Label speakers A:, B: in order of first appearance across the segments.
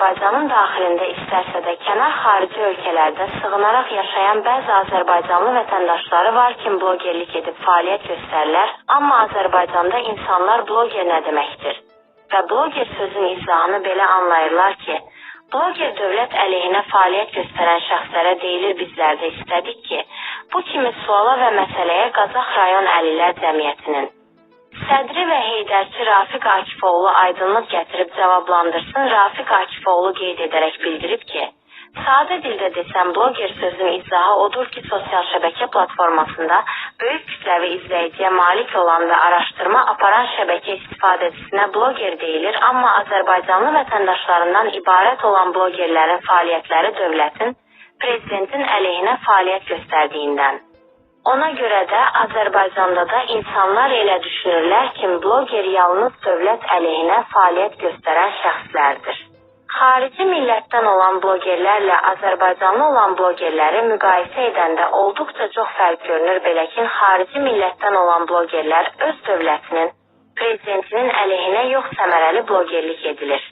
A: Azərbaycanın daxilində istərsə də kənar xarici ölkələrdə sığınaraq yaşayan bəzi Azərbaycanlı vətəndaşları var ki, blogerlik edib fəaliyyət göstərirlər, amma Azərbaycanda insanlar bloger nə deməkdir? Və bloger sözün izahını belə anlayırlar ki, bloger dövlət əleyhinə fəaliyyət göstərən şəxslərə deyilir bizlər də istədik ki, bu kimi suala və məsələyə Qazax rayon əlilər cəmiyyətinin sədri və heydərçi Rafiq Akifoğlu aydınlıq gətirib cavablandırsın. Rafiq Akifoğlu qeyd edərək bildirib ki, sadə dildə desəm bloger sözün izahı odur ki, sosial şəbəkə platformasında böyük kütləvi izləyiciyə malik olan və araşdırma aparan şəbəkə istifadəçisinə bloger deyilir, amma Azərbaycanlı vətəndaşlarından ibarət olan blogerlərin fəaliyyətləri dövlətin, prezidentin əleyhinə fəaliyyət göstərdiyindən. Ona görə də Azərbaycanda da insanlar elə düşünürlər ki, bloger yalnız dövlət əleyhinə fəaliyyət göstərən şəxslərdir. Xarici millətdən olan blogerlərlə Azərbaycanlı olan blogerləri müqayisə edəndə olduqca çox fərq görünür, belə ki, xarici millətdən olan blogerlər öz dövlətinin, prezidentinin əleyhinə yox səmərəli blogerlik edilir.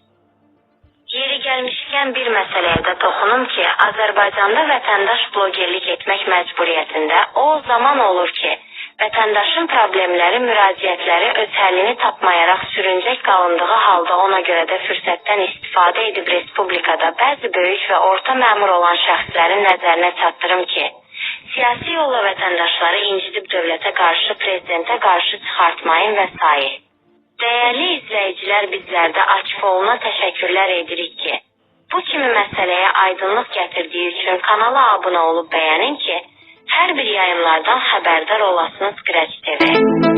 A: Yeri gəlmişkən bir məsələyə də toxunum ki, Azərbaycanda vətəndaş blogerlik etmək məcburiyyətində o zaman olur ki, vətəndaşın problemləri, müraciətləri öz həllini tapmayaraq sürüncək qalındığı halda ona görə də fürsətdən istifadə edib respublikada bəzi böyük və orta məmur olan şəxslərin nəzərinə çatdırım ki, siyasi yolla vətəndaşları incidib dövlətə qarşı, prezidentə qarşı çıxartmayın və s. Dəyərli izləyicilər, bizlər də Akifoğluna təşəkkürlər edirik ki, bu kimi məsələyə aydınlıq gətirdiyi üçün kanala abunə olub bəyənin ki, hər bir yayımlardan xəbərdar olasınız Qrəç TV.